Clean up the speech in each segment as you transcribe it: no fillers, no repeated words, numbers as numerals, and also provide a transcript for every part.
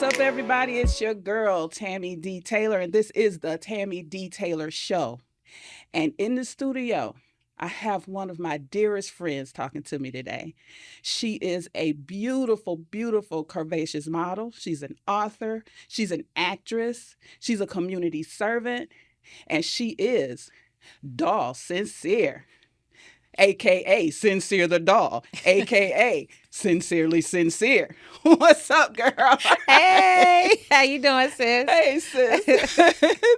What's up, everybody? It's your girl, Tammy D Taylor, and this is the Tammy D Taylor Show. And in the studio, I have one of my dearest friends talking to me today. She is a beautiful, beautiful, curvaceous model. She's an author, she's an actress, she's a community servant, and she is Doll Sencere, aka Sencere the Doll, aka Sincerely Sincere. What's up, girl? Hey, how you doing, sis? Hey, sis.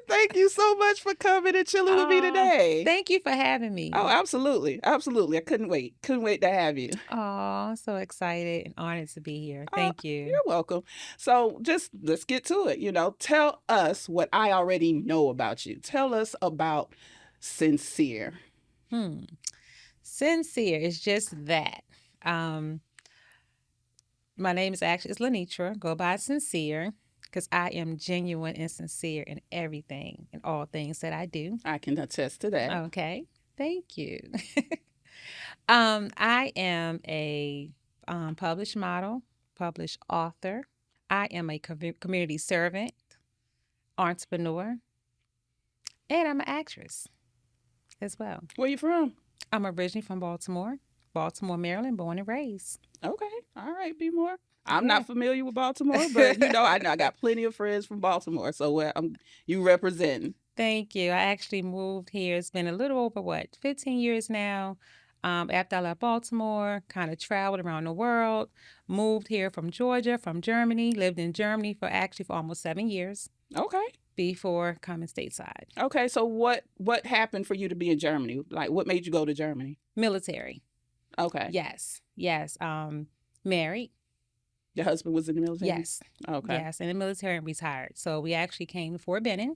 Thank you so much for coming and chilling with me today. Thank you for having me. Oh, absolutely. Absolutely. I couldn't wait. Couldn't wait to have you. Oh, so excited and honored to be here. Thank you. You're welcome. So just let's get to it. Tell us what I already know about you. Tell us about Sencere. Sincere is just that. My name is it's Lenitra. Go by Sincere because I am genuine and sincere in everything and all things that I do. I can attest to that. Okay. Thank you. I am a published model, published author. I am a community servant, entrepreneur, and I'm an actress as well. Where you from? I'm originally from Baltimore, Maryland, born and raised. Okay. All right, be more. I'm not familiar with Baltimore, but I know I got plenty of friends from Baltimore, so you representing. Thank you. I actually moved here. It's been a little over 15 years now. After I left Baltimore, kind of traveled around the world, moved here from Georgia, from Germany, lived in Germany for almost 7 years. Okay. Before coming stateside. Okay, so what happened for you to be in Germany? Like, what made you go to Germany? Military. Okay. Yes. Married. Your husband was in the military? Yes. Okay. Yes, in the military and retired. So we actually came to Fort Benning.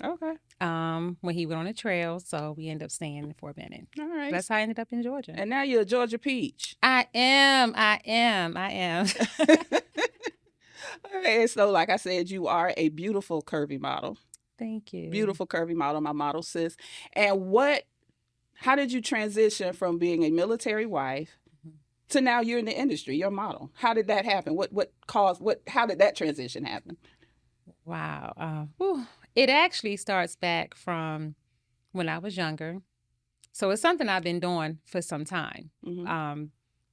Okay. When he went on the trail, so we ended up staying in Fort Benning. All right. That's how I ended up in Georgia. And now you're a Georgia peach. I am. All right, so like I said, you are a beautiful curvy model. Thank you. Beautiful curvy model, my model sis. And how did you transition from being a military wife to now you're in the industry, you're a model? How did that happen? How did that transition happen? Wow. It actually starts back from when I was younger. So it's something I've been doing for some time. Mm-hmm.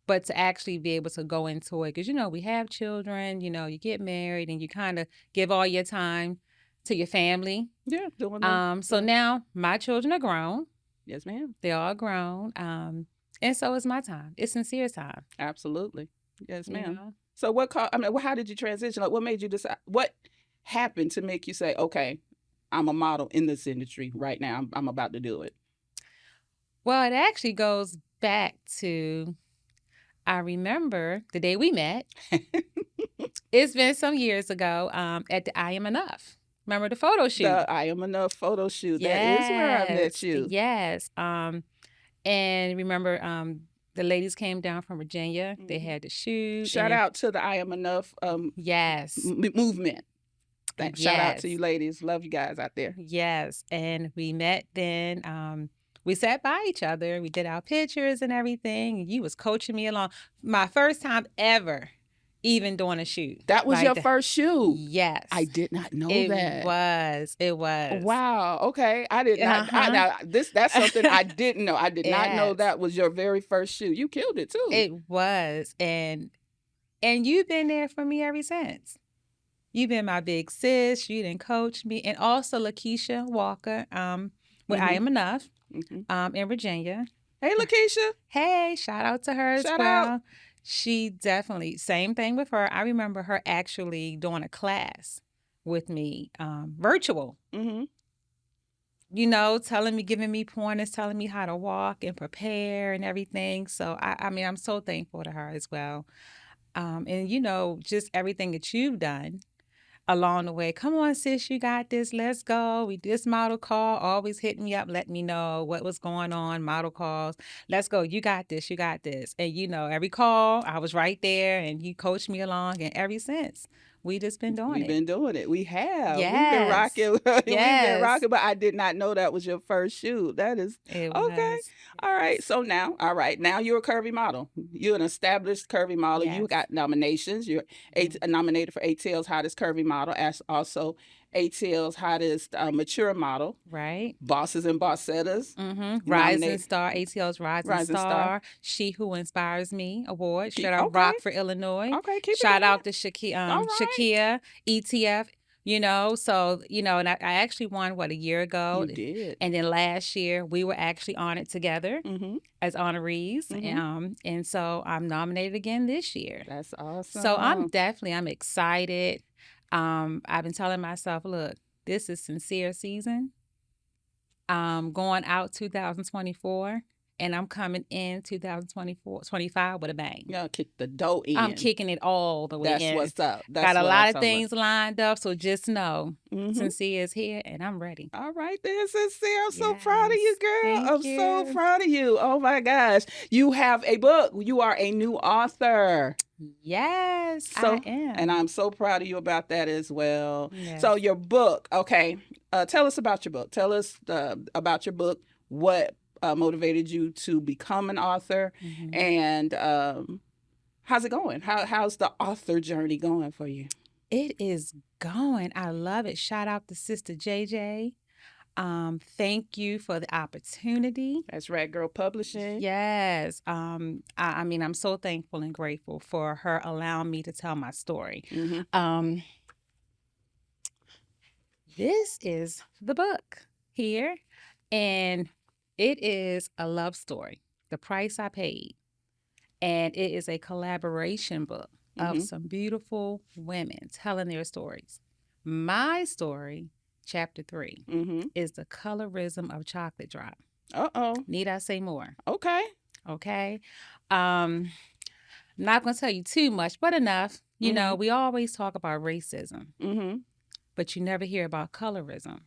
But to actually be able to go into it, because, we have children, you get married and you kind of give all your time to your family. Yeah. Doing that. So now my children are grown. Yes, ma'am. They're all grown. And so it's my time. It's Sincere time. Absolutely. Yes, ma'am. So how did you transition? Like, what made you decide? What happened to make you say, okay, I'm a model in this industry right now. I'm about to do it. Well, it actually goes back to, I remember the day we met. It's been some years ago at the I Am Enough. Remember the photo shoot? The I Am Enough photo shoot. Yes. That is where I met you. Yes. And remember the ladies came down from Virginia. Mm-hmm. They had to shoot. Shout out to the I Am Enough yes. Movement. Shout out to you ladies. Love you guys out there. Yes. And we met then. We sat by each other. We did our pictures and everything. And you was coaching me along. My first time ever even doing a shoot. That was your first shoot? Yes. I did not know that. It was. Wow. Okay. I did not. That's something I didn't know. I did not know that was your very first shoot. You killed it too. It was. And you've been there for me ever since. You've been my big sis. You didn't coach me. And also Lakeisha Walker with I Am Enough in Virginia. Hey, Lakeisha. Hey, shout out to her as well. Out. She definitely, same thing with her. I remember her actually doing a class with me, virtual. Mm-hmm. Giving me pointers, telling me how to walk and prepare and everything. So, I'm so thankful to her as well. And, just everything that you've done along the way. Come on, sis, you got this. Let's go. We did this model call. Always hit me up, let me know what was going on. Model calls. Let's go. You got this. And every call, I was right there, and you coached me along. And ever since, We just been doing We've it. been doing it. We have. We've been Yes. rocking. We've been Yes. rocking, but I did not know that was your first shoot. That is It okay. was. All right. Yes. So now, all right, now you're a curvy model. You're an established curvy model. You Yes. got nominations. You're Mhm. nominated for ATL's Hottest Curvy Model, as also ATL's Hottest Mature Model. Right. Bosses and Bossettas. You Rising nominate Star, ATL's Rising Rising Star. Star, She Who Inspires Me Award. Shout Keep out okay. Rockford, Illinois. Okay. Keep it Shout going. out to Shaki, All right. Shakia, ETF. So and I actually won a year ago, You did. and then last year we were actually honored together Mm-hmm. as honorees, Mm-hmm. and so I'm nominated again this year. That's So awesome. I'm excited. I've been telling myself, look, this is Sencere season. Going out 2024, and I'm coming in 2024-25 with a bang. Yeah, kick the dough I'm in. kicking it all the way That's in. what's up. That's Got a what I'm lot of talking about. things lined up, so just know Mm-hmm. Sincere is here and I'm ready. All right, then, Sincere. I'm so proud of you, Yes. girl. I'm Thank so you. proud of you. Oh my gosh. You have a book. You are a new author. Yes, I So, and am. I'm so proud of you about that as well. Yes. So, your book, okay. Tell us about your book. Tell us about your book. What motivated you to become an author, and how's it going? How's the author journey going for you? It is going. I love it. Shout out to Sister JJ. Thank you for the opportunity. That's Rat Girl Publishing. Yes. I mean, I'm so thankful and grateful for her allowing me to tell my story. Mm-hmm. This is the book here, and it is a love story, The Price I Paid. And it is a collaboration book of some beautiful women telling their stories. My story, chapter 3, is the colorism of chocolate drop. Uh-oh. Need I say more? Okay. Okay. I'm not going to tell you too much, but enough. You know, we always talk about racism, but you never hear about colorism.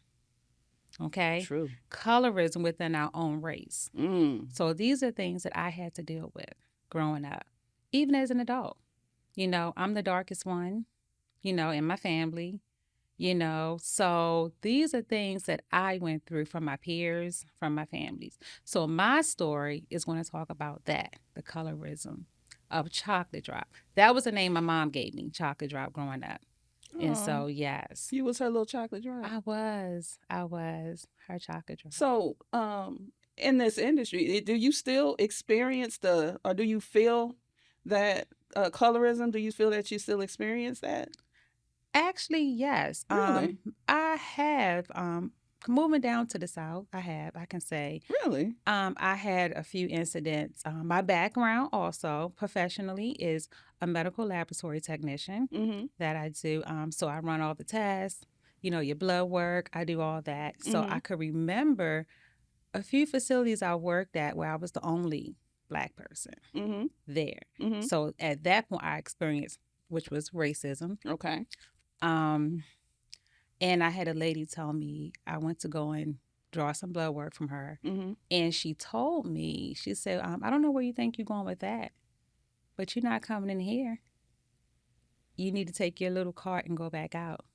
Okay? True. Colorism within our own race. So these are things that I had to deal with growing up, even as an adult. You know, I'm the darkest one, in my family, So these are things that I went through from my peers, from my families. So my story is going to talk about that, the colorism of chocolate drop. That was the name my mom gave me, chocolate drop, growing up. And so, yes. You was her little chocolate drop. I was her chocolate drop. So, in this industry, do you still experience or do you feel that colorism? Do you feel that you still experience that? Actually, yes. Really? I have. Moving down to the South, I can say. Really? I had a few incidents. My background also professionally is a medical laboratory technician that I do. So I run all the tests, your blood work, I do all that. So I could remember a few facilities I worked at where I was the only Black person there. So at that point I experienced, which was racism. Okay. And I had a lady tell me, I went to go and draw some blood work from her. And she told me, she said, I don't know where you think you're going with that, but you're not coming in here. You need to take your little cart and go back out.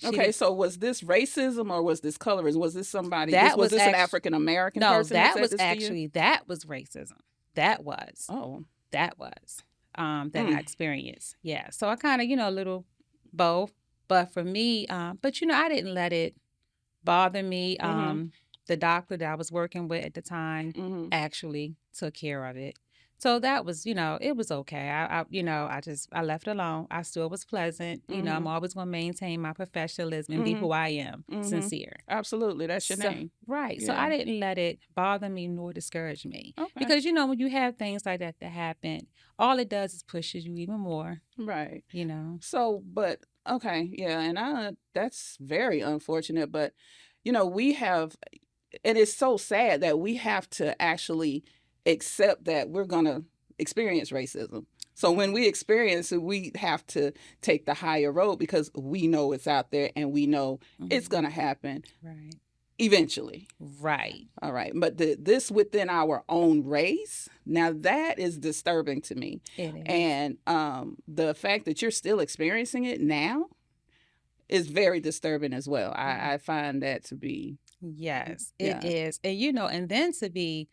Okay, so was this racism or was this colorism? Was this somebody? Was this an African American person? No, that was racism. That was. Oh. That was. That I experienced. Yeah. So I kind of, a little both. But for me, I didn't let it bother me. The doctor that I was working with at the time actually took care of it. So that was, it was okay. I left it alone. I still was pleasant. I'm always going to maintain my professionalism and be who I am, sincere. Absolutely. That's your name. Right. Yeah. So I didn't let it bother me nor discourage me. Okay. Because, when you have things like that happen, all it does is pushes you even more. Right. So, but, okay. Yeah. And that's very unfortunate. But, we have, and it's so sad that we have to actually accept that we're going to experience racism. So when we experience it, we have to take the higher road because we know it's out there and we know it's going to happen. Right. eventually. Right. All right. But this within our own race, now that is disturbing to me. It is. And the fact that you're still experiencing it now is very disturbing as well. I find that to be, Yes, it yeah, is. And and then to be,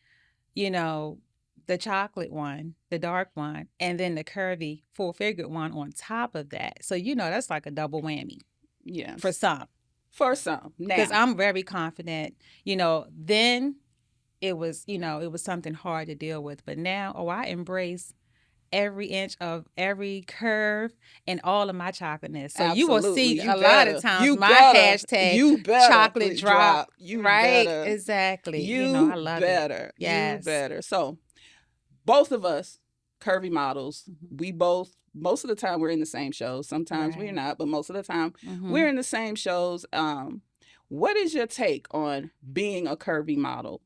you know, the chocolate one, the dark one, and then the curvy full-figured one on top of that. So, that's like a double whammy for yes, some. for some. Because Now, I'm very confident, then it was something hard to deal with. But now, I embrace every inch of every curve and all of my chocolateness. So you will absolutely, see a lot of times my hashtag you better chocolate drop. drop, you Right? better, Exactly. I you love it. better, you Yes. better. So both of us curvy models, Mhm. we both, most of the time we're in the same shows, sometimes we're Right. not, but most of the time Mm-hmm. we're in the same shows. What is your take on being a curvy model?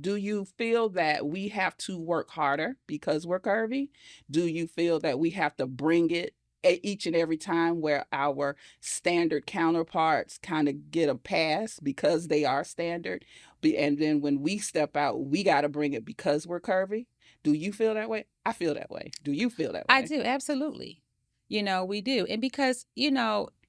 Do you feel that we have to work harder because we're curvy? Do you feel that we have to bring it each and every time, where our standard counterparts kind of get a pass because they are standard? And then when we step out, we got to bring it because we're curvy? Do you feel that way? I feel that way. Do you feel that I way? do, absolutely. We do. And because,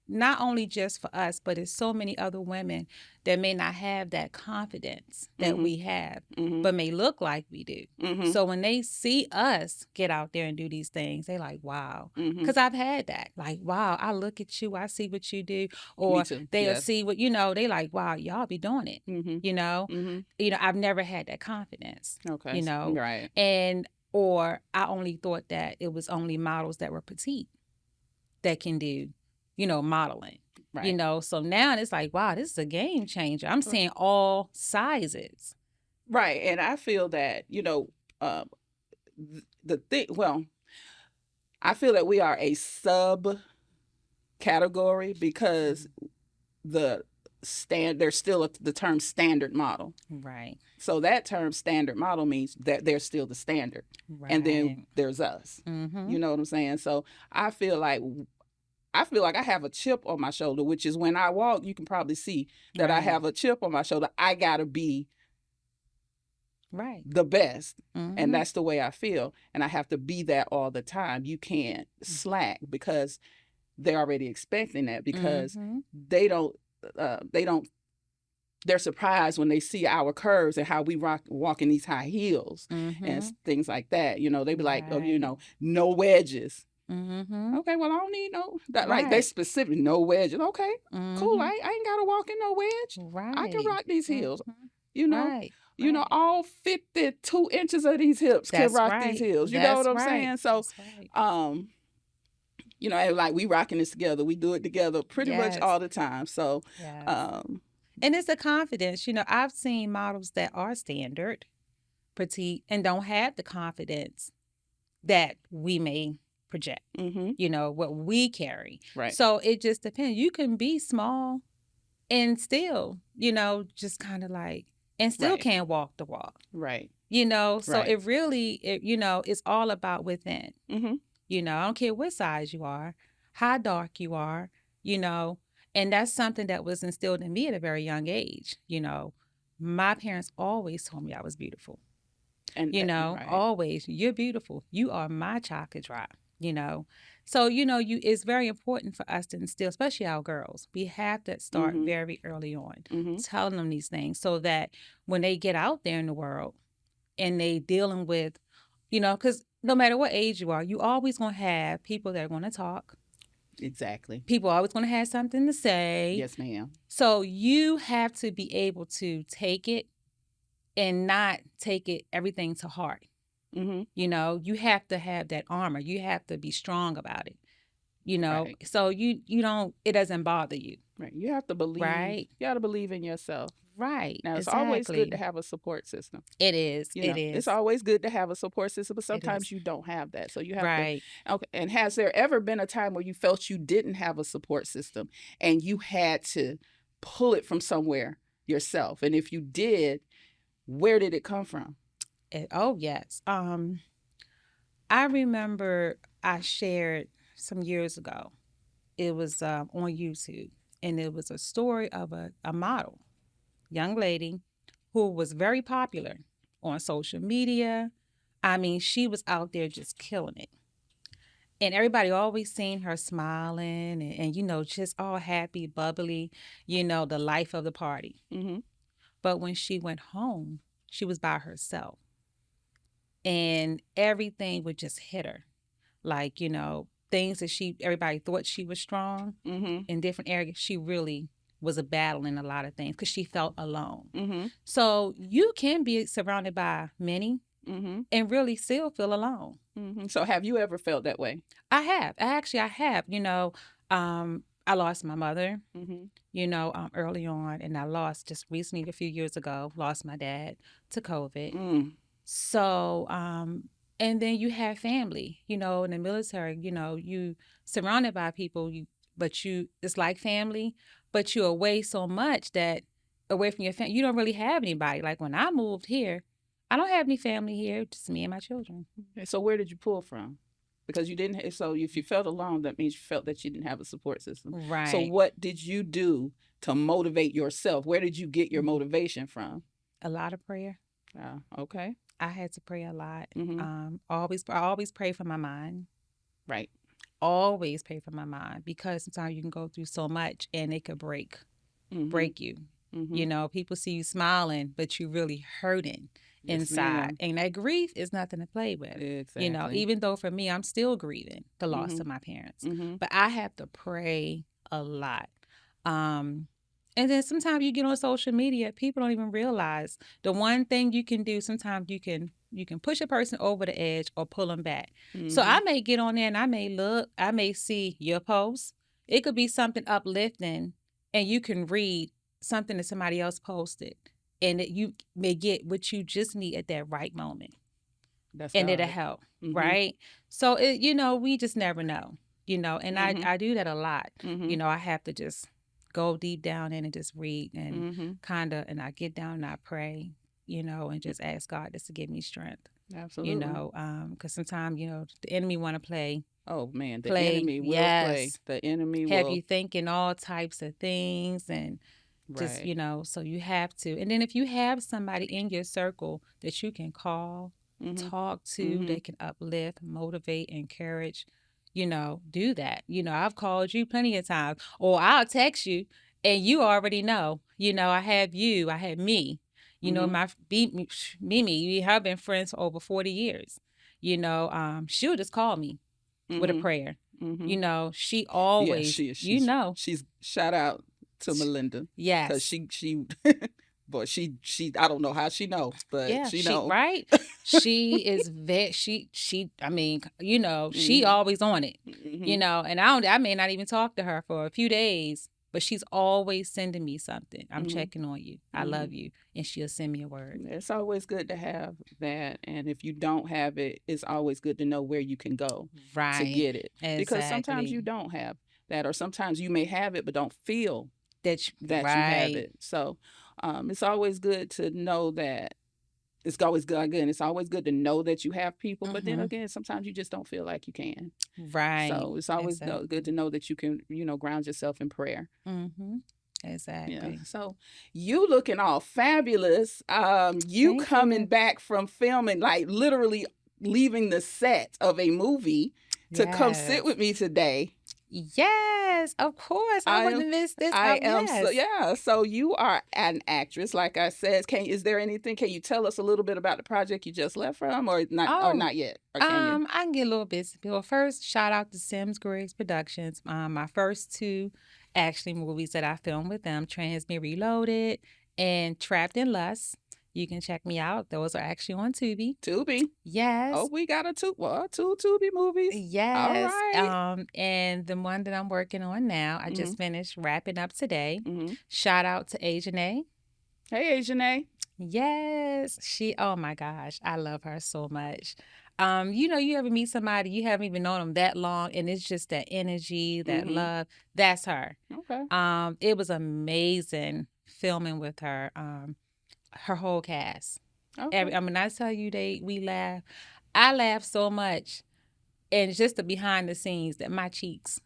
not only just for us, but it's so many other women that may not have that confidence that Mm-hmm. we have, Mm-hmm. but may look like we do. Mm-hmm. So when they see us get out there and do these things, they like, wow. Mm-hmm. Because I've had that. Like, wow, I look at you, I see what you do. Me Or too. they'll Yes. see what, they like, wow, y'all be doing it. Mm-hmm. You know, Mm-hmm. I've never had that confidence, Okay. Right. and or I only thought that it was only models that were petite that can do, modeling. Right. So now it's like, wow, this is a game changer. I'm seeing all sizes. Right. And I feel that, uh, the thing, well, I feel that we are a sub category because the there's still the term standard model. Right. So that term standard model means that they're still the standard. And then Right. there's us. Mm-hmm. You know what I'm saying? So I feel like I have a chip on my shoulder, which is when I walk, you can probably see that I Right. have a chip on my shoulder. I gotta be Right. the best. Mm-hmm. And that's the way I feel. And I have to be that all the time. You can't slack because they're already expecting that, because Mm-hmm. they don't they don't they're surprised when they see our curves and how we walk in these high heels and Mm-hmm. things like that. They be like, oh, Right. no wedges. Mm-hmm. Okay, well, I don't need no that. Like, they Right. specific no wedges. Okay, cool. Mm-hmm. I ain't gotta walk in no wedge. I can Right. rock these heels. Mm-hmm. You know, Right. Right. all 52 inches of these hips can That's rock these right. heels. You know what That's I'm right. saying? So, That's right. um, and like, we rocking this together. We do it together pretty much Yes. all the time. So, Yes. um, And it's a confidence. I've seen models that are standard, petite, and don't have the confidence that we may project, mm-hmm, what we carry. right, So it just depends. You can be small and still, just kind of like, and still right, can't walk the walk, right, So right. it really, it's all about within. Mm-hmm. I don't care what size you are, how dark you are, you know, and that's something that was instilled in me at a very young age. My parents always told me I was beautiful. And right, Always, you're beautiful. You are my chocolate drop, So, it's very important for us to instill, especially our girls. We have to start mm-hmm, very early on mm-hmm, telling them these things so that when they get out there in the world and they dealing with, because no matter what age you always going to have people that are going to talk. exactly. People are always going to have something to say. Yes, ma'am. So you have to be able to take it and not take it everything to heart. Mm-hmm. You have to have that armor. You have to be strong about it. Right. So you don't, it doesn't bother you. Right. You have to believe. Right. You got to believe in yourself. Right. Now, it's always good to Exactly. have a support system. It is. It It's is. always good to have a support system, but It sometimes is. you don't have that. So you have Right. to. Okay. And has there ever been a time where you felt you didn't have a support system and you had to pull it from somewhere yourself? And if you did, where did it come from? Oh yes. I remember I shared some years ago. It was on YouTube, and it was a story of a model young lady who was very popular on social media. I mean, she was out there just killing it. And everybody always seen her smiling and just all happy, bubbly, the life of the party. Mm-hmm. But when she went home, she was by herself. And everything would just hit her. Like, things that everybody thought she was strong Mm-hmm. in different areas, she really was a battle in a lot of things because she felt alone. Mm-hmm. So you can be surrounded by many Mm-hmm. and really still feel alone. Mm-hmm. So have you ever felt that way? I have. I have. I lost my mother, Mm-hmm. early on, and I lost just recently, a few years ago, lost my dad to COVID. Mm. So, and then you have family, in the military, you surrounded by people, it's like family, but you're away so much that away from your family, you don't really have anybody. Like when I moved here, I don't have any family here, just me and my children. Okay, so where did you pull from? Because you didn't. So if you felt alone, that means you felt that you didn't have a support system. So Right. what did you do to motivate yourself? Where did you get your motivation from? A lot of prayer. Okay. I had to pray a lot. Mm-hmm. I always pray for my mind. Right. Always pray for my mind because sometimes you can go through so much and it could break Mm-hmm. you. Mm-hmm. People see you smiling, but you really hurting Yes, inside. ma'am. And that grief is nothing to play with. Exactly. Even though for me, I'm still grieving the loss Mm-hmm. of my parents, Mm-hmm. but I have to pray a lot. Um, and then sometimes you get on social media, people don't even realize the one thing you can do. Sometimes you can push a person over the edge or pull them back. So Mm-hmm. I may get on there and I may see your post. It could be something uplifting, and you can read something that somebody else posted, and that you may get what you just need at that right moment, That's and it'll God. help, Mm-hmm. right? So we just never know, and Mm-hmm. I do that a lot. Mm-hmm. I have to just go deep down in and just read and Mm-hmm. and I get down and I pray, and just ask God just to give me strength, Absolutely. because sometimes the enemy want to Oh man, the play, enemy will play. yes, The enemy have will. you thinking all types of things and just Right. so you have to. And then if you have somebody in your circle that you can call, Mm-hmm. talk to, Mm-hmm. they can uplift, motivate, encourage, do that. I've called you plenty of times, or I'll text you and you already know. I have you, I have me. Mm-hmm. My Mimi, we have been friends for over 40 years. She'll just call me with a Mm-hmm. prayer. Mm-hmm. She Yeah, always, she is. She's shout out to sh- Melinda because yes. she but she I don't know how she know, but Yeah, she she know. right. She is very she. I mean, she Mm-hmm. always on it. Mm-hmm. And I may not even talk to her for a few days, but she's always sending me something. I'm Mm-hmm. checking on you. I Mm-hmm. love you, and she'll send me a word. It's always good to have that, and if you don't have it, it's always good to know where you can go to Right. get it because sometimes Exactly. you don't have that, or sometimes you may have it but don't feel that you have Right. it. So it's always good to know that it's always good. Again, it's always good to know that you have people, but then Mm-hmm. again, sometimes you just don't feel like you can. Right. So it's always good to Exactly. know that you can, ground yourself in prayer. Mm-hmm. Yeah. Exactly. So you looking all fabulous. You Thank coming you. back from filming, like literally leaving the set of a movie to come sit Yes. with me today. Yes. Of course. I I wouldn't am have missed this. I am so Yes. yeah. So you are an actress, like I said. Is there anything? Can you tell us a little bit about the project you just left from, or Oh, not yet, or can you? I can get a little bit. Well, first, shout out to Sims Griggs Productions. My first two actually movies that I filmed with them, Trans Me Reloaded and Trapped in Lust. You can check me out. Those are actually on Tubi. Tubi. Oh, Yes. we got two Tubi movies. All Yes. right. And the one that I'm working on now, I Mm-hmm. just finished wrapping up today. Mm-hmm. Shout out to Asian A. Hey, Asian A. Yes, oh my gosh, I love her so much. You ever meet somebody you haven't even known them that long, and it's just that energy, that Mm-hmm. love. That's her. Okay. It was amazing filming with her. Her whole cast. Okay. I mean, I tell you, we laugh. I laugh so much, and it's just the behind the scenes that my cheeks.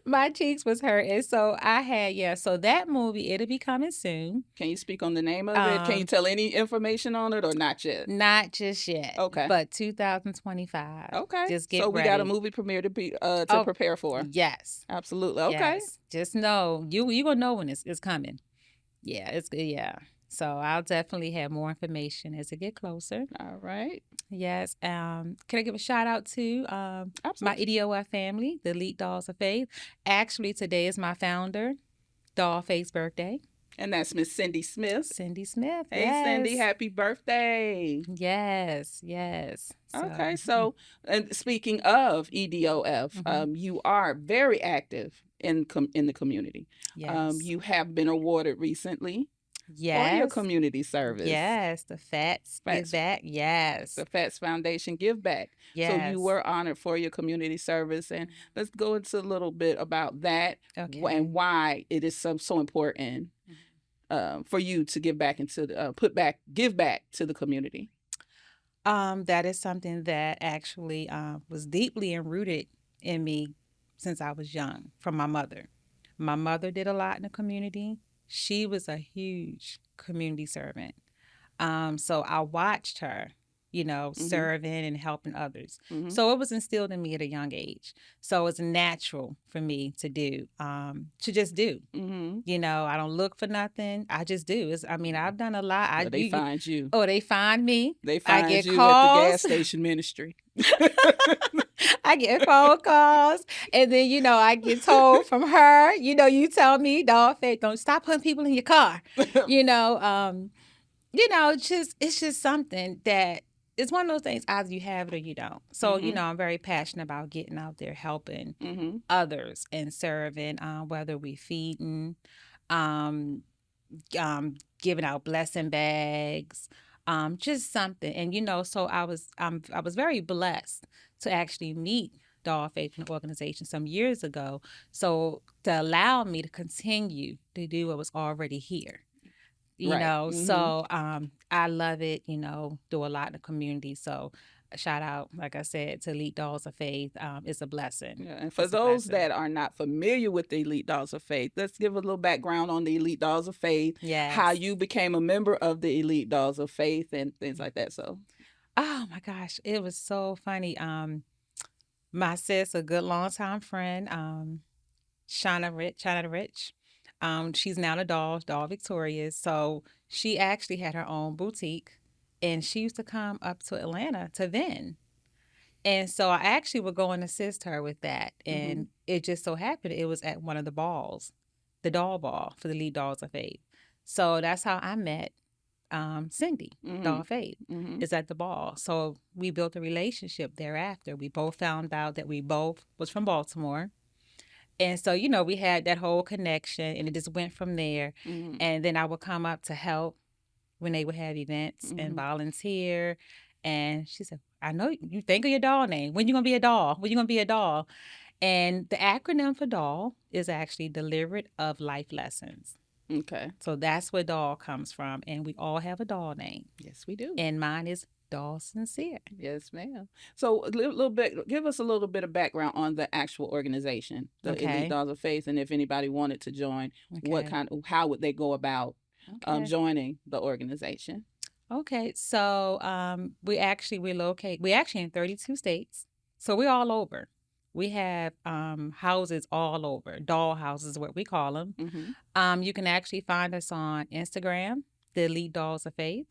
My cheeks was hurting. So I had, yeah, so that movie, it'll be coming soon. Can you speak on the name of it? Can you Um, tell any information on it or not yet? Not just yet, Okay. but 2025. Okay. Just So get we got a ready. movie premiere to Oh, prepare for. yes. Absolutely. Okay. Yes. Just know you gonna know when it's coming. Yeah, it's good. Yeah. So I'll definitely have more information as it get closer. All right. Yes. Can I give a shout out to my Absolutely. EDOF family, the Elite Dolls of Faith? Actually, today is my founder, Doll Faith's birthday. And that's Miss Cindy Smith. Cindy Smith. Hey, Cindy, Yes. happy birthday. Yes. Yes. Okay, So so and speaking of EDOF, mhm. you are very active in the community. Yes. You have been awarded recently for your Yes. community service. Yes. The fats give Fats, back. Yes. the Fats Foundation Give Back. So you Yes. were honored for your community service, and let's go into a little bit about that Okay. and why it is so important for you to give back into the give back to the community. That is something that actually was deeply enrooted in me since I was young from my mother. My mother did a lot in the community. She was a huge community servant. So I watched her, Mm-hmm. serving and helping others. Mm-hmm. So it was instilled in me at a young age. So it's natural for me to do, to just do. Mm-hmm. I don't look for nothing. I just do. I've done a lot. Well, they find you. Oh, they find me. They I find get you at the gas calls. station ministry. I get phone calls, and then I get told from her. You tell me, dog, Faith, don't stop putting people in your car. You know, um, it's just something that it's one of those things. Either you have it or you don't. So Mm-hmm. I'm very passionate about getting out there, helping Mm-hmm. others, and serving. Whether we feeding, um, giving out blessing bags, just something. And so I was very blessed to actually meet Doll Faith Organization some years ago. So to allow me to continue to do what was already here. Right. Mm-hmm. So I love it, do a lot in the community. So a shout out, like I said, to Elite Dolls of Faith. It's a blessing. Yeah. And for It's a those blessing. that are not familiar with the Elite Dolls of Faith, let's give a little background on the Elite Dolls of Faith, how Yes. you became a member of the Elite Dolls of Faith, and things like that. So, Oh my gosh, it was so funny. My sis, a good longtime friend, Shauna Rich. She's now the doll Victorious. So she actually had her own boutique, and she used to come up to Atlanta to vend. And so I actually would go and assist her with that. mm-hmm. And it just so happened it was at one of the balls, the doll ball for the Lead Dolls of Faith. So that's how I met Cindy, Mm-hmm. Doll Faith, Mm-hmm. is at the ball. So we built a relationship thereafter. We both found out that we both was from Baltimore. And so, we had that whole connection, and it just went from there. Mm-hmm. And then I would come up to help when they would have events and Mm-hmm. volunteer. And she said, I know you think of your doll name. When you gonna be a doll? When you gonna be a doll? And the acronym for doll is actually Delivered of Life Lessons. Okay. So that's where doll comes from. And we all have a doll name. Yes, we do. And mine is Doll Sencere. Yes, ma'am. So a little bit, give us a little bit of background on the actual organization, the Elite Okay. Dolls of Faith, and if anybody wanted to join, Okay. how would they go about Okay. joining the organization? Okay. So we actually in 32 states. So we're all over. We have houses all over. Doll houses is what we call them. Mm-hmm. You can actually find us on Instagram, the Elite Dolls of Faith,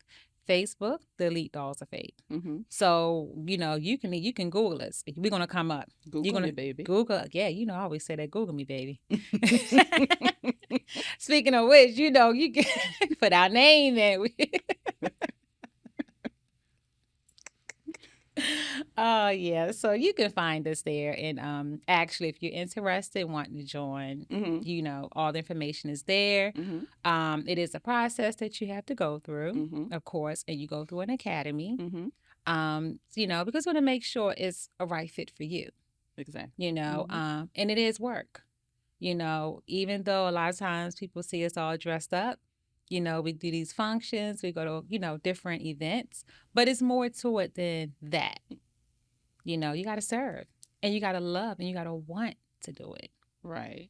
Facebook, the Elite Dolls of Faith. Mm-hmm. So you can Google us. We're gonna come up. You're Google gonna me, baby. Google. Yeah, I always say that. Google me, baby. Speaking of which, you can put our name in. Oh yeah, so you can find us there, and actually, if you're interested, wanting to join, Mm-hmm. all the information is there. Mm-hmm. It is a process that you have to go through, Mm-hmm. of course, and you go through an academy. Mm-hmm. Because we want to make sure it's a right fit for you. Exactly. And it is work. Even though a lot of times people see us all dressed up, we do these functions, we go to, different events, but it's more to it than that. You got to serve, and you got to love, and you got to want to do it. Right.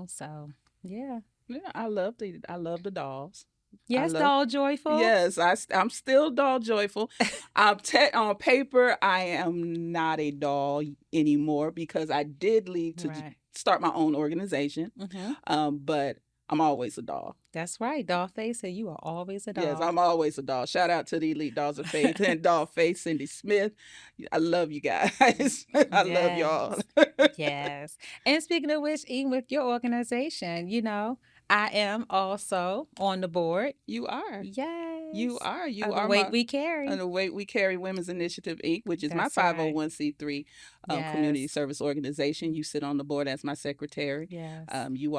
So yeah. Yeah, I love the dolls. I Yes, love doll joyful. Yes, I'm still doll joyful. On paper, I am not a doll anymore because I did leave to Right. start my own organization. Mm-hmm. But I'm always a doll. That's right. Doll face said you are always a Yes, doll. I'm always a doll. Shout out to the Elite Dolls of Faith and Doll Faith, Cindy Smith. I love you guys. I love y'all. Yes. Yes. And speaking of which, even with your organization, I am also on the board. You are. You Yes. are. You Of the are weight my we and carry. the Weight We Carry Women's Initiative Inc., which is my That's right. 501c3 community Yes. service organization. You sit on the board as my secretary. Yes. You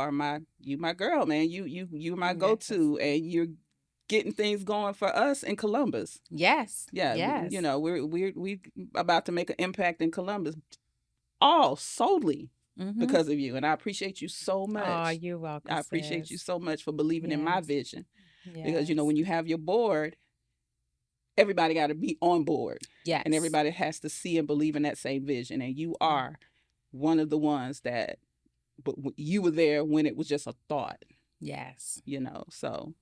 my girl, man. You're my go Yes. to, and you're getting things going for us in Columbus. Yes. Yeah, you Yes. know we about to make an impact in Columbus, all solely Mm-hmm. because of you, and I appreciate you so Oh, much. you're welcome, I appreciate you sis. so much for believing in my Yes. vision because Yes. when you have your board, everybody got to be on board and Yes. everybody has to see and believe in that same vision, and you Mm. are one of the ones that but you were there when it was just a thought, Yes. so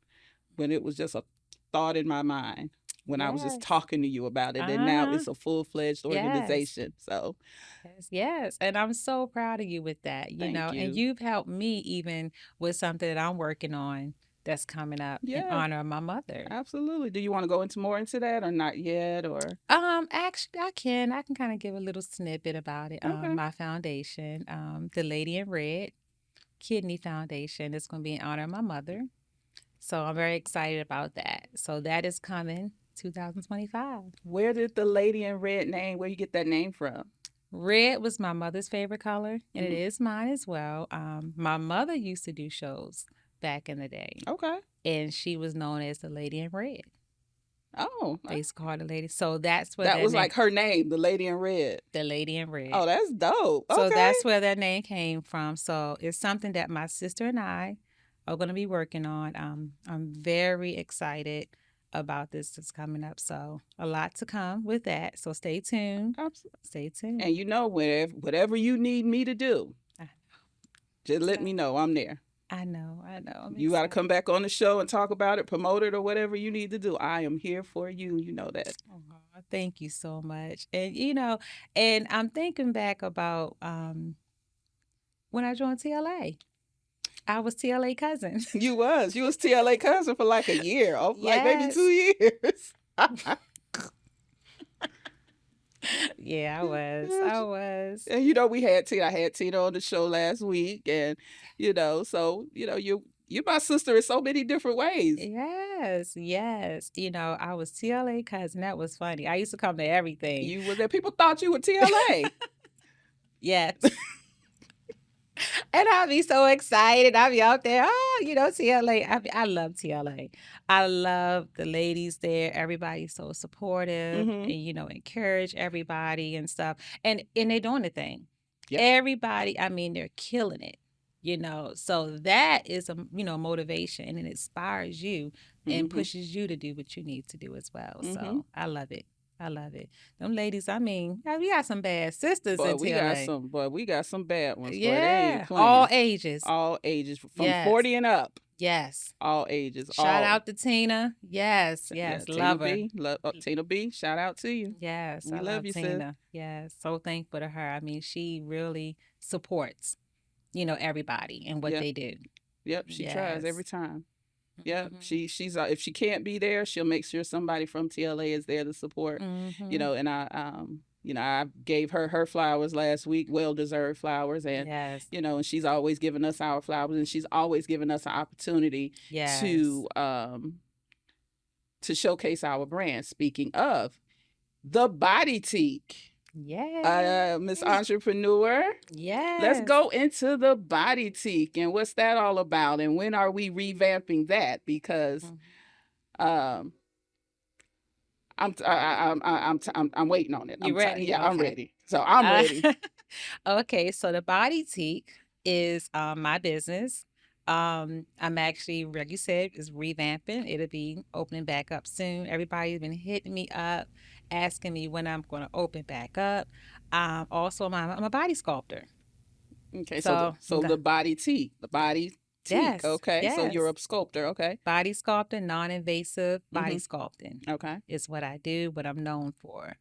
when it was just a thought in my mind when I was just Yes. talking to you about it, and now Uh-huh. it's a full-fledged Yes. organization. So Yes, yes. And I'm so proud of you with that, thank and you. you've helped me even with something that I'm working on that's coming up in Yeah, honor of my mother. absolutely. Do you want to go into more into that or not yet, or Actually, I can kind of give a little snippet about it. okay. My foundation, the Lady in Red Kidney Foundation, is going to be in honor of my mother. So I'm very excited about that. So that is coming 2025. Where did the Lady in Red name, where you get that name from? Red was my mother's favorite color, and it Hmm. is mine as well. My mother used to do shows back in the day, Okay. and she was known as the Lady in Red. Oh, They used to call her the lady. So that's where that that was name, like her name, the Lady in Red. the Lady in Red. Oh, that's dope. So Okay. that's where that name came from. So it's something that my sister and I are going to be working on. I'm very excited about this that's coming up. So a lot to come with that. So stay tuned. Absolutely. Stay tuned. And whatever you need me to do, I, just let I me know. I'm there. I know. I know. I'm You got to excited. come back on the show and talk about it, promote it, or whatever you need to do. I am here for you. You know that. Aw, thank you so much. And I'm thinking back about when I joined TLA. I was TLA cousin. You was TLA cousin for like a year, oh, like maybe Yes. 2 years. Yeah, I was. I was. And I had Tina on the show last week, and so you're my sister in so many different ways. Yes, yes. I was TLA cousin. That was funny. I used to come to everything. You were there. People thought you were TLA. Yes. And I'd be so excited. I'd be out there, TLA. I love TLA. I love the ladies there. Everybody's so supportive Hmm. and, encourage everybody and stuff. And they're doing the thing. Yep. Everybody, I mean, they're killing it. So that is a motivation, and it inspires you and Hmm. pushes you to do what you need to do as well. Hmm. So I love it. I love it. Them ladies, I mean, we got some bad sisters in TLA. We got some bad ones, boy. They ain't Yeah, all playing. ages. All ages, from Yes, 40 and up. yes. All ages. Shout All out to Tina. Yes, Yeah. yes. Tina Love her. B. Tina B. Shout out to you. Yes, We I love love you, sis. Tina. Yes, so thankful to her. I mean, she really supports, everybody and what Yep. they do. Yep. She tries every Yes. time. Yep. Mhm. She's if she can't be there, she'll make sure somebody from TLA is there to support. Mhm. And I gave her flowers last week, well deserved flowers, and Yes. and she's always given us our flowers, and she's always given us an opportunity Yes. to showcase our brand. Speaking of the body teak, Miss Yes. Entrepreneur, let's Yes. go into the body teak and what's that all about, and when are we revamping that? Because Mhm. um, I'm waiting on it. You ready? Yeah, I'm Okay. ready. So I'm Uh, ready. okay, so the Body Teak is my business. I'm actually, like you said, is revamping. It'll be opening back up soon. Everybody's been hitting me up, asking me when I'm going to open back up. Also, I'm a body sculptor. Okay, so So the body teak, yes, Okay, so you're yes. a sculptor. Okay. Body sculpting, non-invasive body Mm-hmm. sculpting Okay. is what I do, what I'm known for.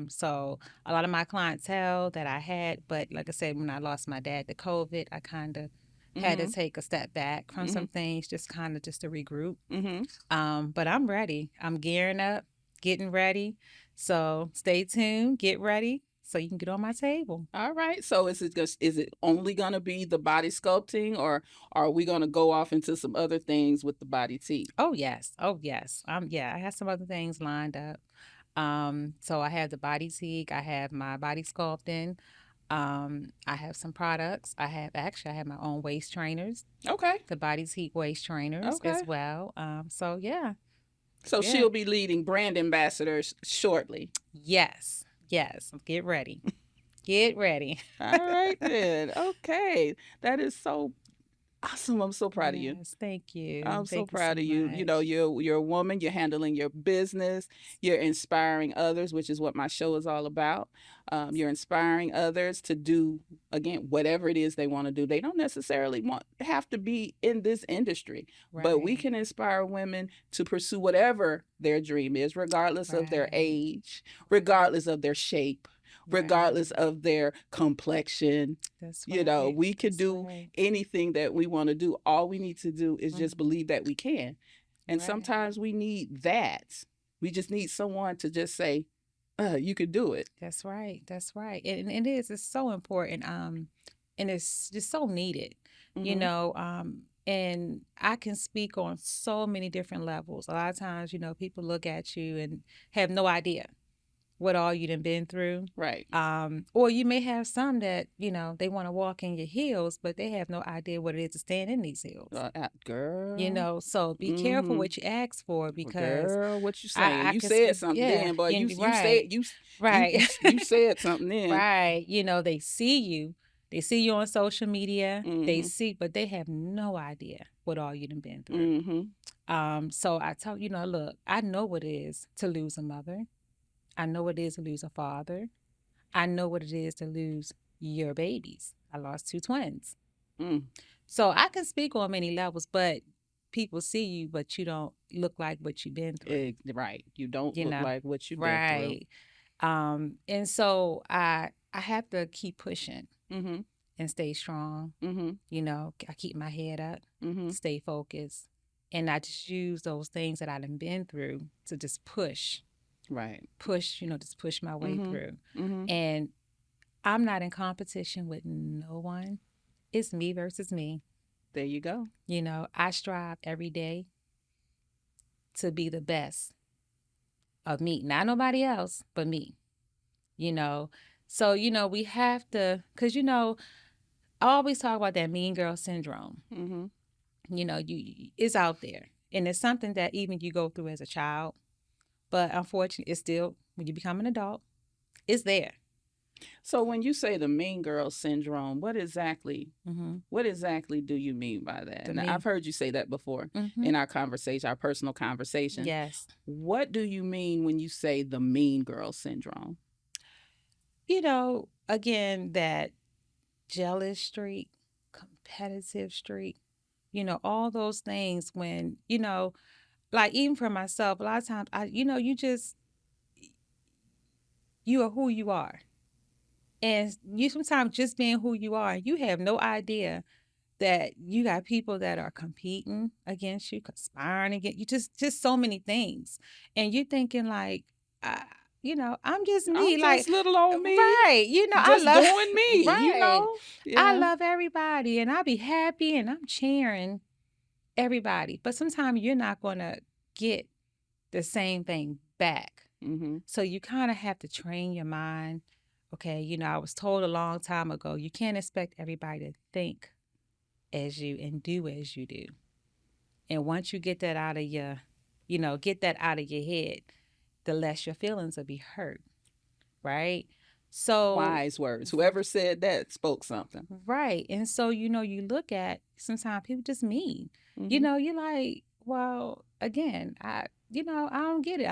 So a lot of my clientele that I had, but like I said, when I lost my dad to COVID, I kind of had to Mm-hmm. take a step back from Mm-hmm. some things, just kind of just to regroup. Mm-hmm. But I'm ready. I'm gearing up, getting ready. So stay tuned, get ready, so you can get on my table. All right. So is it only gonna be the body sculpting, or are we gonna go off into some other things with the body teak? Oh yes, oh yes. Yeah, I have some other things lined up. So I have the body teak, I have my body sculpting, I have some products. I have my own waist trainers, Okay. the body teak waist trainers Okay. as well. So yeah, So yeah. she'll be leading brand ambassadors shortly. Yes. Yes. Get ready. Get ready. All right then. Okay. That is so awesome. I'm so proud of you. Yes, thank you. I'm so Thank you so proud of you. You know, much. you're a woman, you're handling your business, you're inspiring others, which is what my show is all about. You're inspiring others to do, again, whatever it is they want to do. They don't necessarily have to be in this industry, but we Right. can inspire women to pursue whatever their dream is, regardless of their Right. age, regardless of their shape, regardless Right. of their complexion. That's You know, right. we can That's do right. anything that we want to do. All we need to do is just Mhm. believe that we can. And Right. sometimes we need that. We just need someone to just say, you could do it. That's right. That's right. And it is. It's so important. And it's just so needed. You Mm-hmm. know. And I can speak on so many different levels. A lot of times, people look at you and have no idea what all you done been through. Right. Or you may have some that, they want to walk in your heels, but they have no idea what it is to stand in these heels. Girl. So be careful Mm-hmm. what you ask for because Girl, what you saying? I You can said speak, something yeah, then, boy. You right, said right, you said something then. right. They see you on social media, Mm-hmm. but they have no idea what all you done been through. Mm-hmm. So I tell look, I know what it is to lose a mother. I know what it is to lose a father. I know what it is to lose your babies. I lost two twins. Mm. So I can speak on many levels, but people see you, but you don't look like what you've been through. Right. You don't You look know, like what you've been through. right? And so I have to keep pushing Mm-hmm. and stay strong. Mm-hmm. I keep my head up, Mm-hmm. stay focused, and I just use those things that I've been through to just push, Right. just push my way Mm-hmm. through. Mm-hmm. And I'm not in competition with no one. It's me versus me. There you go. I strive every day to be the best of me, not nobody else, but me, you know. So, we have to, because, I always talk about that mean girl syndrome. Mm-hmm. It's out there. And it's something that even you go through as a child, but unfortunately, it's still, when you become an adult, it's there. So when you say the mean girl syndrome, Mm-hmm. what exactly do you mean by that? The And mean, I've heard you say that before mm-hmm. in our conversation, our personal conversation. Yes. What do you mean when you say the mean girl syndrome? Again, that jealous streak, competitive streak, all those things when, like even for myself, a lot of times you are who you are. And you sometimes just being who you are, you have no idea that you got people that are competing against you, conspiring against you, just so many things. And you're thinking like, I, I'm just me. I'm Like, just little old me, right. I just love, doing me, right. I Yeah. love everybody and I be happy and I'm cheering everybody. But sometimes you're not going to get the same thing back. Mm-hmm. So you kind of have to train your mind. Okay, I was told a long time ago, you can't expect everybody to think as you and do as you do. And once you get that out of your head, the less your feelings will be hurt, right? So, Wise words. Whoever said that spoke something. right. And so, you look at sometimes people just mean, Mm-hmm. you're like, well, again, I don't get it.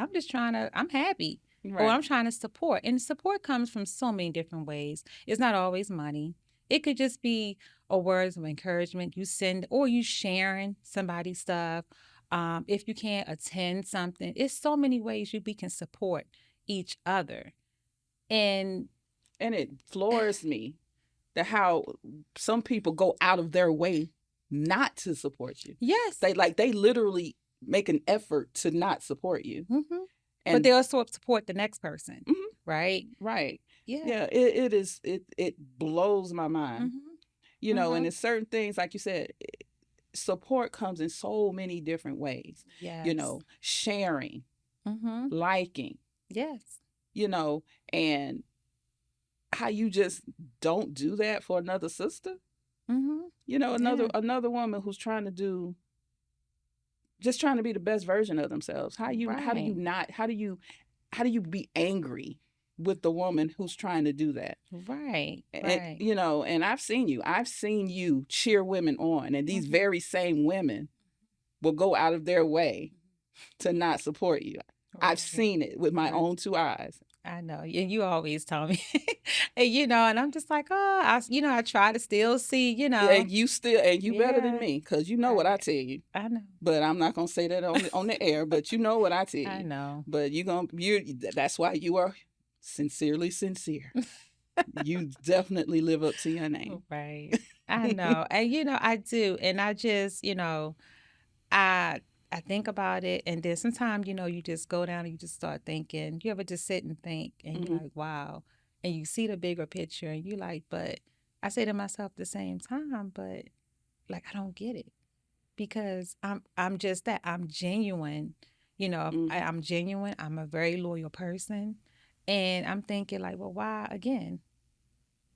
I'm happy. Or Right. I'm trying to support. And support comes from so many different ways. It's not always money. It could just be a words of encouragement you send, or you sharing somebody's stuff. If you can't attend something, it's so many ways we can support each other. And And it floors me that how some people go out of their way not to support you. yes, They literally make an effort to not support you. but And they'll sort of support the next person, Mhm. right? Right. Yeah. Yeah, it blows my mind. And Mhm. it's certain things, like you said, support comes in so many different ways. Yes. Sharing, Mhm. liking, Yes. you know, and how you just don't do that for another sister. Mhm. Another Yeah. another woman who's just trying to be the best version of themselves. Right. How do you be angry with the woman who's trying to do that? Right. And Right. and I've seen you cheer women on, and these Mhm. very same women will go out of their way to not support you. I've Right. seen it with my Right. own two eyes. I know. And you always tell me. And and I'm just like, oh, I try to still see, And you better than Yeah. me, because you know what I Right. tell you. I know. But I'm not gonna say that on the air. But you know what I tell I you. know. But that's why you are sincerely sincere. You definitely live up to your name. Right. I know. And I do. And I just, I I think about it, and then sometimes, you just go down and you just start thinking. You ever just sit and think and you're Hmm. like, wow. And you see the bigger picture and you like, but I say to myself at the same time, but like I don't get it. Because I'm just that. I'm genuine. Hmm. I'm genuine. I'm a very loyal person. And I'm thinking like, well, why again?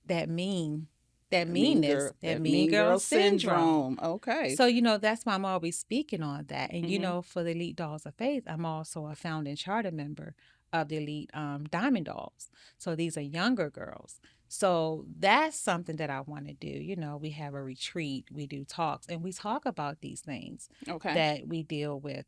That mean, that meanness, that That mean mean girl girl syndrome. syndrome. Okay. So, that's why I'm always speaking on that. And, Hmm. for the Elite Dolls of Faith, I'm also a founding charter member of the Elite Diamond Dolls. So these are younger girls. So that's something that I want to do. We have a retreat, we do talks, and we talk about these things Okay. that we deal with,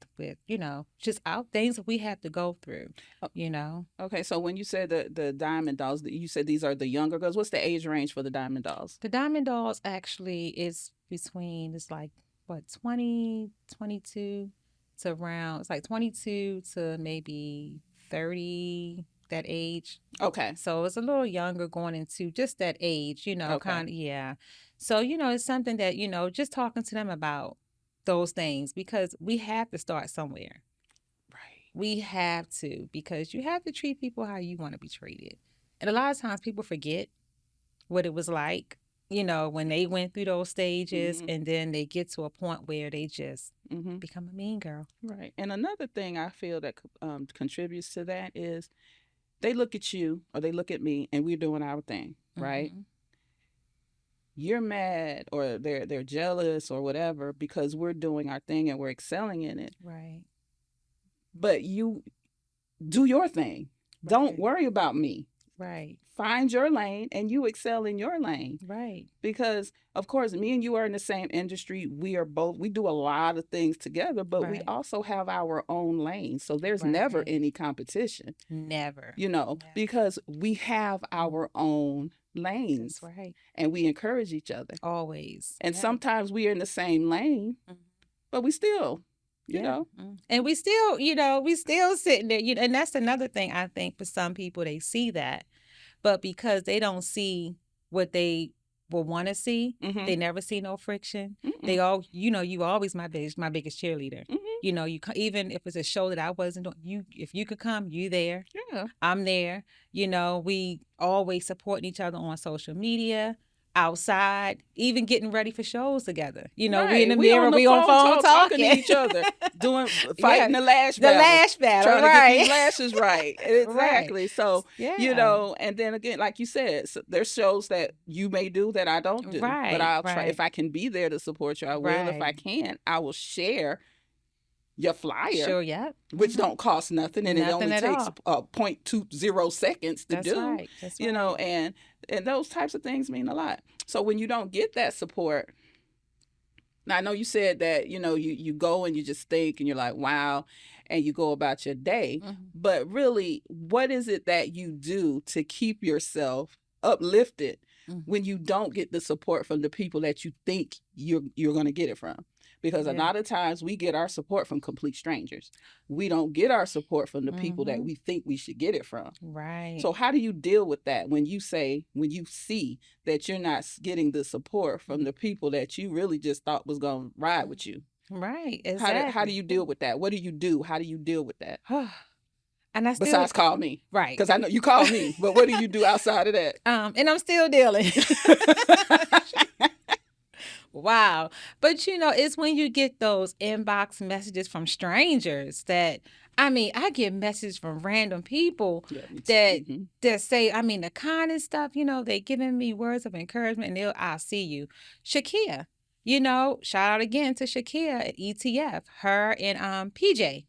just out things that we have to go through, O- you know. Okay. So when you said the diamond dolls, you said these are the younger girls. What's the age range for the diamond dolls? The Diamond Dolls actually is between, it's like, what, 20, 22 to around, it's like 22 to maybe 30, that age. Okay. So it's a little younger going into just that age, Okay. kind of, yeah. So, it's something that, just talking to them about those things, because we have to start somewhere. Right. We have to, because you have to treat people how you want to be treated. And a lot of times people forget what it was like, when they went through those stages, Hmm. and then they get to a point where they just Hmm. become a mean girl. Right. And another thing I feel that contributes to that is they look at you or they look at me and we're doing our thing, right? Mm-hmm. You're mad or they're jealous or whatever because we're doing our thing and we're excelling in it. Right. But you do your thing. Don't Right. worry about me. Right. Find your lane and you excel in your lane. Right. Because of course me and you are in the same industry. We do a lot of things together, but we Right. also have our own lane. So there's never Right. any competition, Never. Never. because we have Mhm. our own That's lanes right. and we encourage each other. Always. And Yeah. sometimes we are in the same lane, Mhm. but we still, you Yeah. know, And we still sitting there, and that's another thing. I think for some people, they see that, but because they don't see what they will want to see, mm-hmm, they never see no friction. mm-mm, They all, you always my biggest cheerleader. mm-hmm, Even if it's a show that I wasn't doing, if you could come, you there, yeah, I'm there. We always supporting each other on social media, outside, even getting ready for shows together. We in right. the We mirror, on the we on phone phone talking to talking. each other, Yeah, fighting the lash the battles, lash battle, trying to get these right? lashes right. Right. Exactly. So, Yeah. and then again, like you said, there's shows that you may do that I don't do, but Right, I'll try. If right, I can be there to support you, I will. If right. I can't, I will share your flyer, Sure, yep. which don't cost nothing, and it Nothing only at takes all. 0.20 seconds to That's do. right. That's right. And those types of things mean a lot. So when you don't get that support, now I know you said that you go and you just think and you're like, wow, and you go about your day, Mhm. but really, what is it that you do to keep yourself uplifted? Mhm. when you don't get the support from the people that you think you're going to get it from. Because a Yeah. lot of times we get our support from complete strangers. We don't get our support from the people that Mhm. we think we should get it from. Right. So how do you deal with that when you see that you're not getting the support from the people that you really just thought was going to ride with you? Right. How do Exactly. you deal with that? What do you do? How do you deal with that? And I still Besides call me, right. because I know you call me, but what do you do outside of that? And I'm still dealing. Wow. But it's when you get those inbox messages from strangers that I get messages from random people Yeah, me too. that that say, the kindest stuff, they giving me words of encouragement and I'll see you. Shakia, shout out again to Shakia at ETF, her and PJ.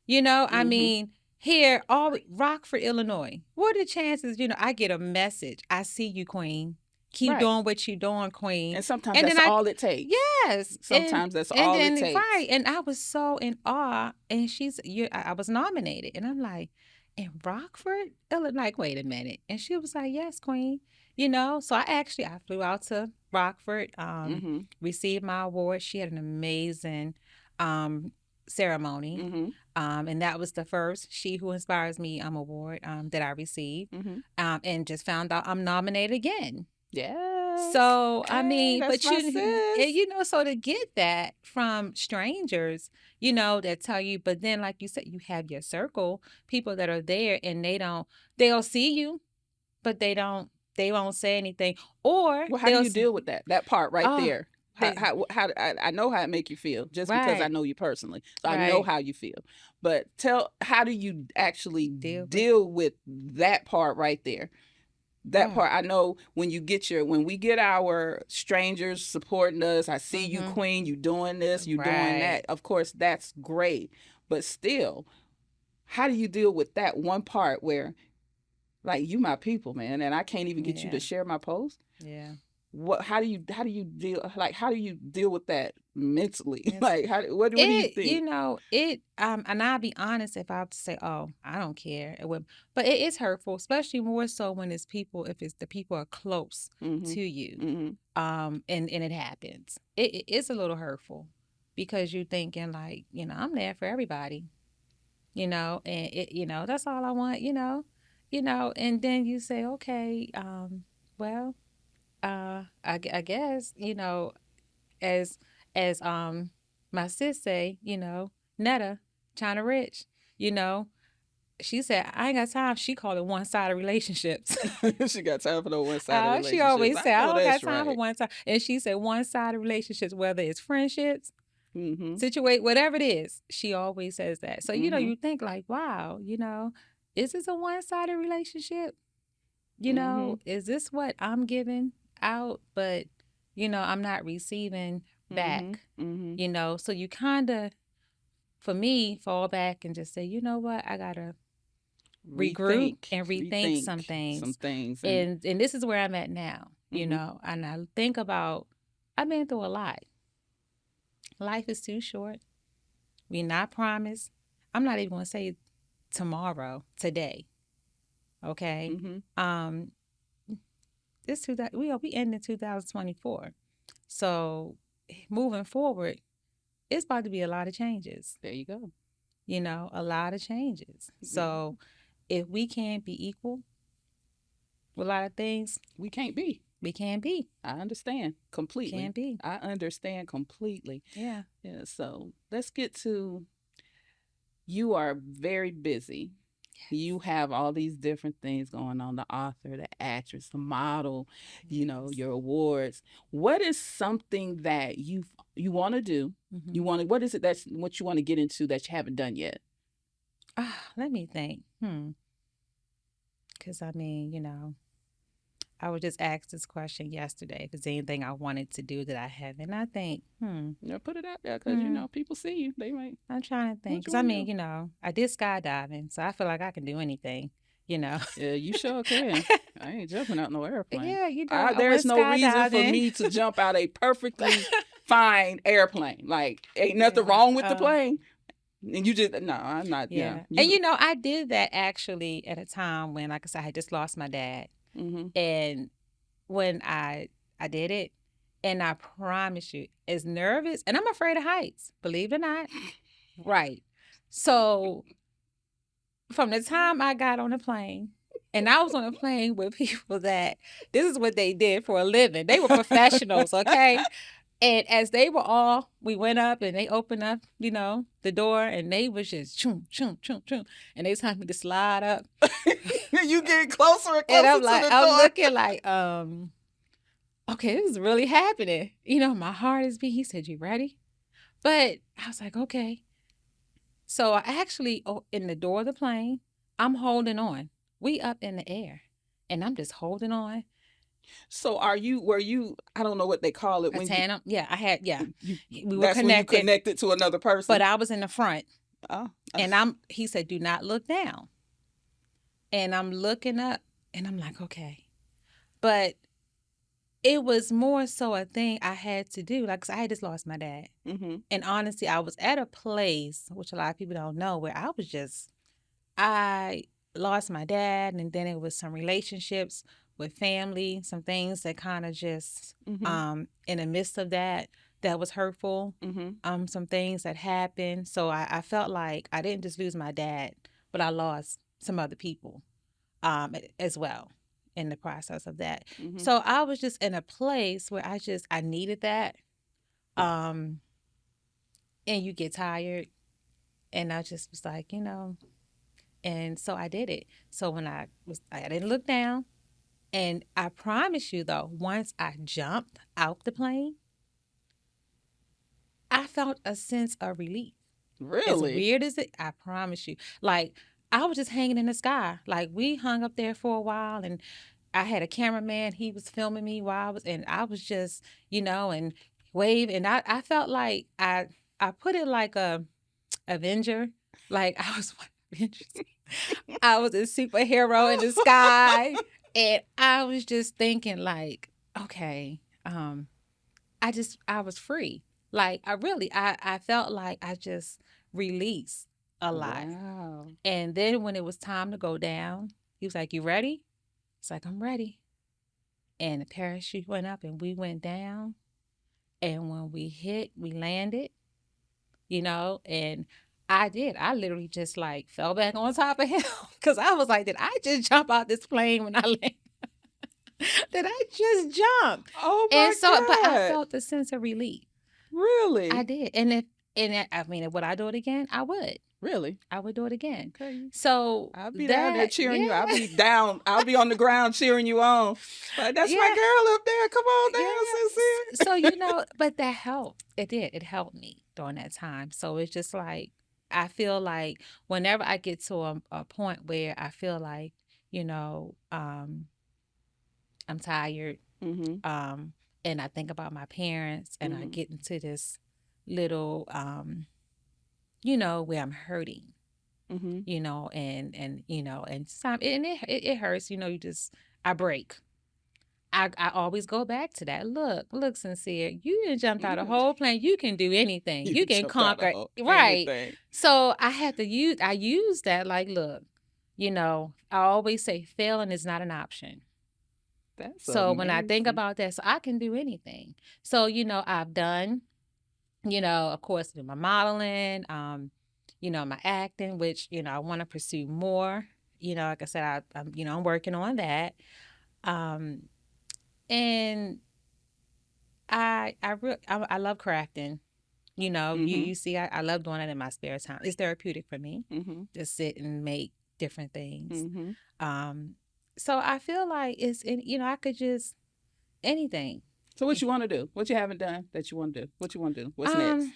Mm-hmm. Here, all Rockford, Illinois. What are the chances, I get a message? I see you, Queen. Keep Right. doing what you're doing, Queen. And sometimes And then that's all it takes. yes, Sometimes that's and all it then takes. right, and I was so in awe. And I was nominated, and I'm like, in Rockford, Illinois. Like, wait a minute, and she was like, yes, Queen. So I flew out to Rockford, Mm-hmm. received my award. She had an amazing um ceremony. Mm-hmm. And that was the first She Who Inspires Me award that I received. Mm-hmm. And just found out I'm nominated again. Yes. So, Hey, that's but my sis. so to get that from strangers, that tell you, but then, like you said, you have your circle, people that are there and they'll see you, but they won't say anything. Or Well, how do they'll you say, deal with that part right oh, there? they, I know how it make you feel just because I right, know you personally. So I know right, how you feel. But how do you actually deal with, deal with that part right there? That oh, part, I know when we get our strangers supporting us, I see you, mm-hmm, Queen, you doing this, you doing right, that. Of course, that's great. But still, how do you deal with that one part where, like, you my people, man, and I can't even get you yeah, to share my post? yeah. How do you deal with that mentally? Yes. Like, what do you think? And I'll be honest, if I have to say, oh, I don't care. But it is hurtful, especially more so when if it's the people are close Mm-hmm. to you. Mm-hmm. And it happens. It's a little hurtful because you're thinking like, I'm there for everybody, and that's all I want, and then you say, okay, well, I guess, as my sis say, Netta, China Rich, you know, she said, I ain't got time. She called it one-sided relationships. She got time for those one-sided She relationships. always I say, I know don't got that's time for right. one side. And she said one-sided relationships, whether it's friendships, Mm-hmm. situate, whatever it is, she always says that. So, Mm-hmm. you think like, wow, is this a one-sided relationship? Mm-hmm. Is this what I'm giving out, but I'm not receiving Mm-hmm. back, Mm-hmm. so you kind of, for me, fall back and just say, you know what, I gotta regroup and rethink Rethink some some things. things, and And this is where I'm at now, mm-hmm. and I think about, I've been through a lot. Life is too short. We're not promised. I'm not even gonna say tomorrow, today. Okay. Mm-hmm. Um, we end in 2024. So moving forward, it's about to be a lot of changes. There you go. A lot of changes. Yeah. So if we can't be equal with a lot of things, We can't be. we can't be. I understand completely. Can't be. I understand completely. Yeah. Yeah. So let's get to, you are very busy. You have all these different things going on, the author, the actress, the model, Yes. your awards. What is something that you want to do? Mm-hmm. What is it that's what you want to get into that you haven't done yet? Let me think. Because I was just asked this question yesterday. If there's anything I wanted to do that I haven't, I think, Put it out there because people see you. They might. I'm trying to think. What you Because want to do? I did skydiving, so I feel like I can do anything. Yeah, you sure can. I ain't jumping out no airplane. Yeah, I There's went no reason for skydiving. me to jump out a perfectly fine airplane. Like, ain't nothing Yeah. wrong with the plane. And you just, no, I'm not. Yeah. Yeah. And I did that actually at a time when, like I said, I had just lost my dad. Mm-hmm. And when I did it, and I promise you, as nervous, and I'm afraid of heights, believe it or not. Right. So from the time I got on the plane, and I was on a plane with people that this is what they did for a living. They were professionals, okay? And as they were all, we went up and they opened up, the door, and they was just choom, choom, choom, choom. And they told me to slide up. You getting closer and And closer to the I'm door. looking like, okay, this is really happening. My heart is beating. He said, "You ready?" But I was like, okay. So I actually, in the door of the plane, I'm holding on. We up in the air, and I'm just holding on. So were you, I don't know what they call it A when you, tandem, yeah, I had, yeah, you we were that's when you connected, connected to another person. but I was in the front, Oh. and he said, "Do not look down," and I'm looking up, and I'm like, okay, but it was more so a thing I had to do, like, 'cause I had just lost my dad, and honestly, I was at a place which a lot of people don't know where I lost my dad, and then it was some relationships with family, some things that kind of just in the midst of that was hurtful. Some things that happened. So I felt like I didn't just lose my dad, but I lost some other people as well in the process of that. So I was just in a place where I needed that. And you get tired, and I just was like, and so I did it. So I didn't look down. And I promise you, though, once I jumped out the plane, I felt a sense of relief. As Really? weird as it, I promise you. Like, I was just hanging in the sky. Like, we hung up there for a while, and I had a cameraman. He was filming me and I was just, and wave. And I felt like I put it like a Avenger. Like, I was one Avengers. I was a superhero in the sky. And I was just thinking, like, okay, I was free. Like, I felt like I just released a lot. Wow. And then when it was time to go down, he was like, "You ready?" It's like, "I'm ready." And the parachute went up and we went down. And when we landed, and I did. I literally just like fell back on top of him because I was like, did I just jump out this plane when I landed? Did I just jump? Oh my And so, but I God. felt the sense of relief. Really? I did. I mean, would I do it again? I would. Really? I would do it again. Okay. So I'll be down there cheering you. I'll be down. I'll be on the ground cheering you on. Like, that's my yeah, girl up there. Come on yeah. down, Sencere. So, but that helped. It did. It helped me during that time. So it's just like, I feel like whenever I get to a point where I feel like, I'm tired, and I think about my parents, and I get into this little, where I'm hurting, and some, and it hurts, I break. I always go back to that. Look, Sincere, you didn't jump out a whole plane. You can do anything. You can jumped out conquer. of Right. anything. So I use that, like, look, I always say failing is not an option. That's So when I think amazing. about that, so I can do anything. So, I've done, of course, my modeling, my acting, which, I want to pursue more. Like I said, I'm working on that. And I love crafting. You see, I love doing it in my spare time. It's therapeutic for me to sit and make different things. So I feel like I could just anything. So what you want to do? What you haven't done that you want to do? What you want to do? What's next?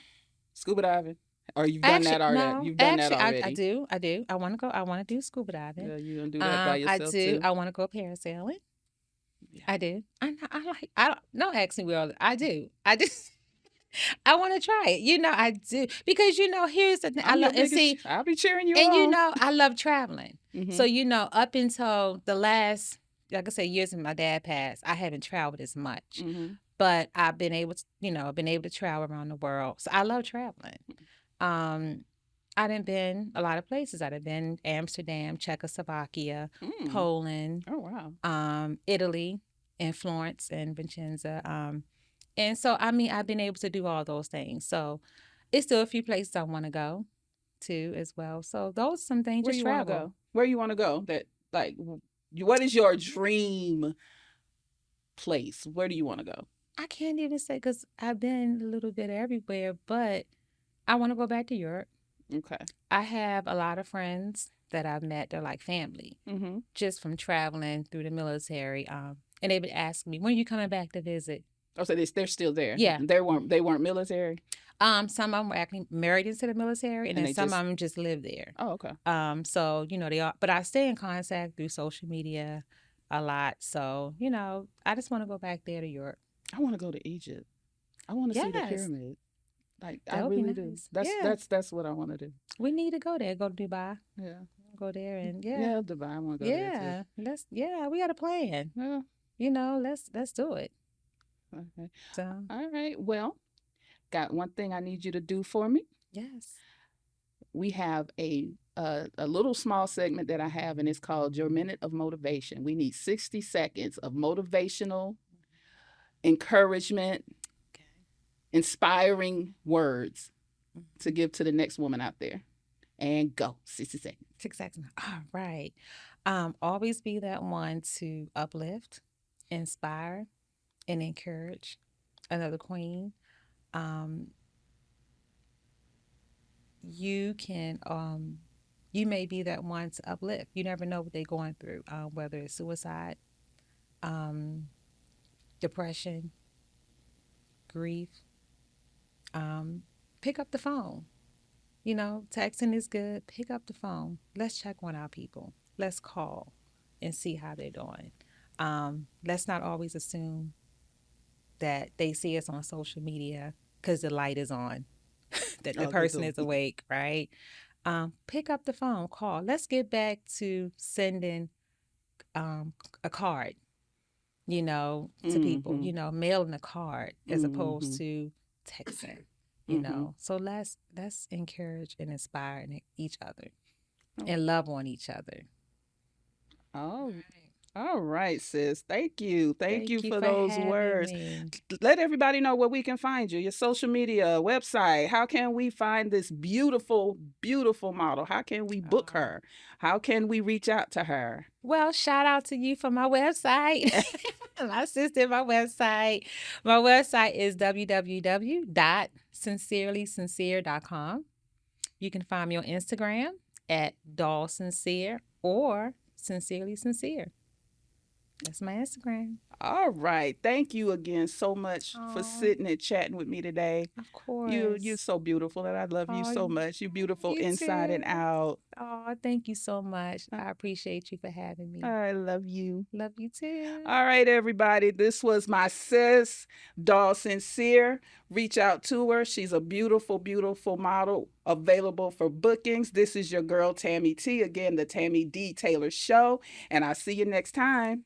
Scuba diving? Or you've done that already? No, You've done that I already. do. I want to go. I want to do scuba diving. Yeah, you gonna do that by I yourself do. too? I want to go parasailing. Yeah. I do. I don't ask me where I do. I just I want to try it. I do because here's the thing. I'll be cheering you and on. I love traveling. So up until the last, like I said, years when my dad passed, I haven't traveled as much. But I've been able to travel around the world. So I love traveling. I done been a lot of places. I've been Amsterdam, Czechoslovakia, Poland. Oh wow. Italy, in Florence and Vincenza. And so, I mean, I've been able to do all those things. So it's still a few places I want to go to as well. So those are some things, Where just you want to travel. go? Where you want to go? That like, what is your dream place? Where do you want to go? I can't even say because I've been a little bit everywhere, but I want to go back to Europe. Okay. I have a lot of friends that I've met. They're like family, Mm-hmm. just from traveling through the military. And they've been asking me, when are you coming back to visit? Oh, so they're still there. Yeah. They weren't military, Some of them were actually married into the military, and and then they some just. of them just live there. Oh, okay. So they are, but I stay in contact through social media a lot. So I just want to go back there to Europe. I want to go to Egypt. I want to see the Yes, pyramid. Like I that would be really do. nice. That's Yeah, that's that's what I want to do. we need to go there. Go to Dubai. Yeah. Go there and Yeah, Dubai. I want to go there too. we got a plan. Yeah. Let's do it. Okay. So All right. Well, got one thing I need you to do for me. yes. We have a little small segment that I have, and it's called Your Minute of Motivation. We need 60 seconds of motivational encouragement, Okay. inspiring words to Mhm. give to the next woman out there. And go. 60 seconds. 6 seconds. All right. Always be that one to uplift, inspire, and encourage another queen. Um, you can you may be that one to uplift. You never know what they're going through, whether it's suicide, um, depression, grief. Um, Pick up the phone. Texting is good. Pick up the phone. Let's check on our people. Let's call and see how they're doing. Let's not always assume that they see us on social media because the light is on, that the Oh, person is awake, right? Pick up the phone, call. Let's get back to sending a card, to people, Mm-hmm. mailing a card as Mm-hmm. opposed to texting, Mm-hmm. So let's encourage and inspire each other Oh, and love on each other. all Right. all right, sis. Thank you. Thank you Thank you for for those having words. me. Let everybody know where we can find you, your social media, website. How can we find this beautiful, beautiful model? How can we book Uh, her? How can we reach out to her? well, shout out to you for my website. My sister, my website. My website is www.sincerelysincere.com. You can find me on Instagram at Doll Sincere or Sincerely Sincere. That's my Instagram. All right. Thank you again so much for Oh, sitting and chatting with me today. of You're course. so beautiful, and I love you Oh, so much. You're beautiful you inside and too. out. Oh, thank you so much. Uh, I appreciate you for having me. I love you. Love you too. All right, everybody. This was my sis, Doll Sincere. Reach out to her. She's a beautiful, beautiful model available for bookings. This is your girl, Tammy T. Again, the Tammy D Taylor Show. And I'll see you next time.